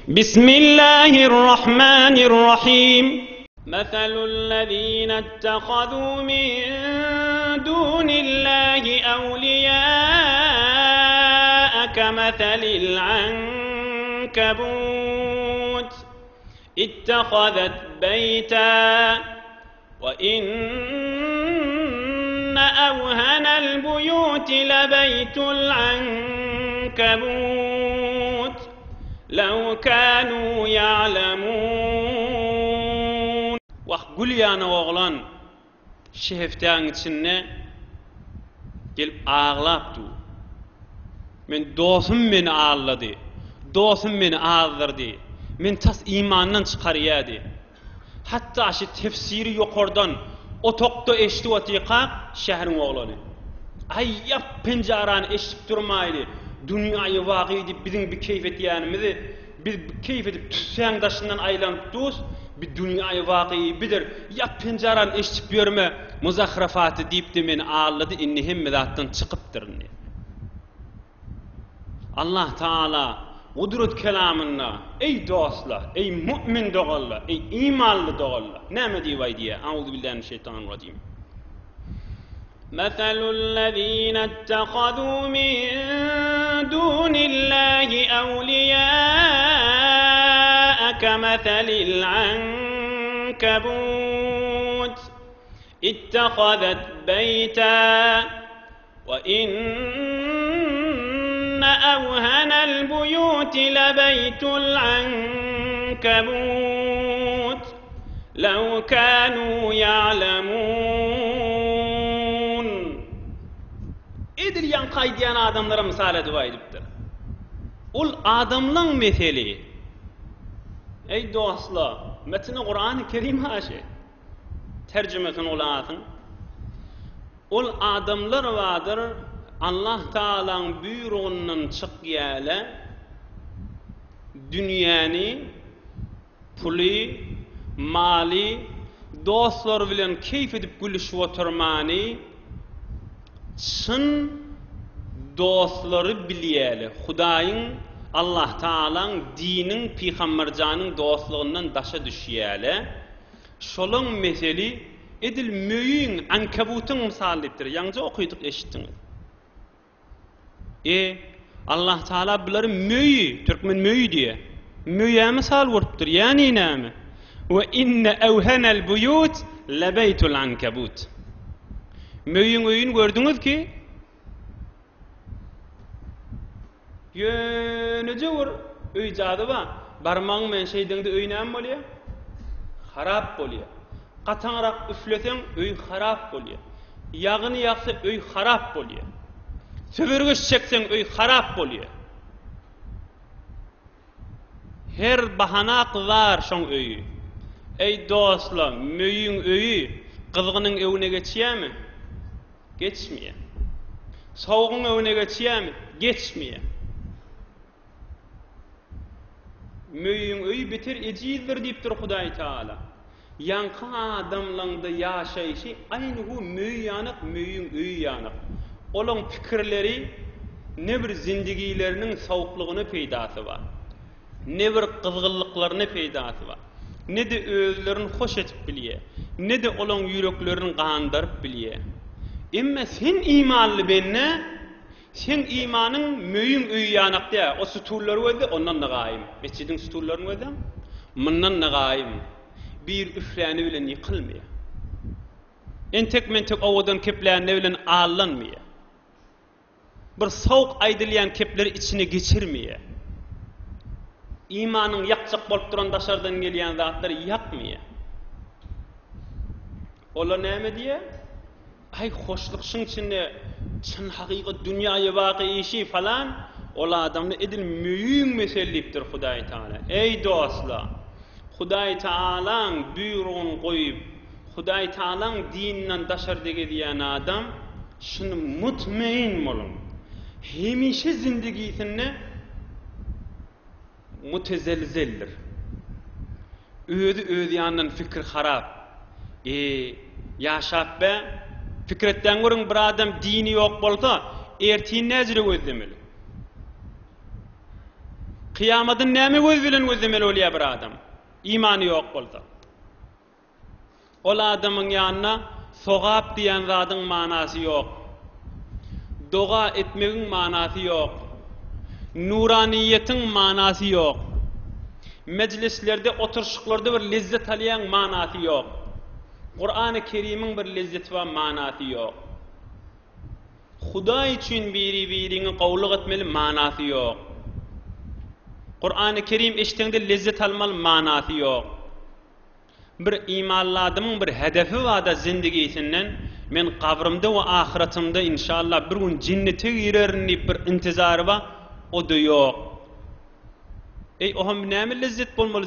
بسم الله الرحمن الرحيم مثل الذين اتخذوا من دون الله أولياء كمثل العنكبوت اتخذت بيتا وإن أوهن البيوت لبيت العنكبوت لو كانوا يعلمون. وقل يا نوغلان شهفتان تسنة جل أغلبتو من دوثم من آلدي دوثم من آذردي من تس إيمانن تقريادي حتى عشي تفسيري يقردن otokta eşti vatika şehrin oğlanı. Ayyap pencaran eştik durmaydı. Dünyayı vakıydı bizim bir keyfet yanımızı. Bir keyfeti tüsen daşından aylanıp düz. Bir dünyayı vakıyı bilir. Yap pencaran eştik görme. Muzahrafatı deyip de beni ağladı. İnni hemmedattan çıkıptır. Allah Teala Udrut kelamına ey dostlar, ey mümin doğallar, ey imanlı doğallar. Ne mi diyor diye? Euzubillahimineşşeytanirracim. Meselü'llezîne ettehadû min dûnillâhi evliyâe kemeselil ankebût ittehadet beyta ve أوهن البيوت لبيت العنكبوت لو كانوا يعلمون. İdir yan kaydiyan adamlara misal edivaydıptır. Ol adamlan meseli. Ey dostlar, metni Kur'an-ı Kerim haşi. Tercümetini olatın. Ol adamlar vardır. Allah Teala'nın buyruğundan çıkıyala dünyanı, pulu, mali, dostlar bilen keyif edip gülüşüp oturmanı çın dostları biliyala. Hudayın, Allah Teala'nın dinin, peygambercanın dostluğundan daşa düşüyala. Şolun meseli edil müyün, ankabutun misaliptir. Yalnızca okuyduk eşittiniz. Allah Teala bunları müyü, Türkmen müyü diye. Müyüye misal vuruptur. Yani ne mi? Ve inne evhenel buyut lebeytul ankabut. Müyün öyün gördünüz ki yönüce vur. Öy cadı var. Barmağın men şeyden de öy ne oluyor? Harap oluyor. Katanarak üfleten öy harap oluyor. Yağını yaksa öy harap oluyor. Söbürgüç çeksen öy harap oluyor. Her bahanak var şon öyü. Ey dostlar, müyün öyü kızgının evine geçiyor mi? Geçmiyor. Soğuğun evine geçiyor mi? Geçmiyor. Müyün öyü bitir ecizdir deyiptir Huday Teala. Yankı adamlığında yaşayışı aynı bu müyü yanık, müyün öyü yanık. Olan fikirleri ne bir zindigilerinin soğukluğunu peydası var. Ne bir kızgınlıklarını peydası var. Ne de özlerini hoş etip biliye. Ne de olan yüreklerini kandırıp biliye. Ama sen imanlı benne, sen imanın müyün üyü yanak diye. O süturları öde, ondan da gayim. Mescidin süturlarını öde, bundan da gayim. Bir üfleğini bilen yıkılmıyor. Entek mentek ovadan keplerini bilen ağlanmıyor. Bir soğuk aydılayan kepleri içine geçirmeye. İmanın yakacak bolup duran dışarıdan gelen zatları yakmaya. Ola ne diye? Ay hoşlukşun içinde çın hakikat dünyayı vakı işi falan. Ola adamla edil müyün meseliptir Huday Teala. Ey dostlar! Huday Teala'nın buyruğunu koyup Huday Teala'nın dininden dışarıda gidiyen adam şunu mutmain olun. Hemişe zindigisinde mutezelzeldir. Özü yandan fikir harap. Yaşap be fikretten görün bir adam dini yok bolsa ertiğin nezire gözlemeli. Kıyamadın näme göz bilen gözlemeli bolýar bir adam? İmany ýok bolsa. Ol adamyň ýanyna sogap diýen zadyň manasy ýok. Doga etmegiň manasy ýok. Nuraniýetiň manasy ýok. Meclislerde oturşyklarda bir lezzet alýan manasy ýok. Qur'an-ı Kerim'iň bir lezzeti we manasy ýok. Hudaý üçin biri-biriňi gowluk etmeli manasy ýok. Qur'an-ı Kerim eşitende lezzet almaly manasy ýok. Bir imanladymyň bir hedefi wada zindigisinden men gabrymda we ahiretimde inşallah bir gün cennete girerim diýip bir intizary ba, o da ýok. Ey oham näme lezzet bolmaly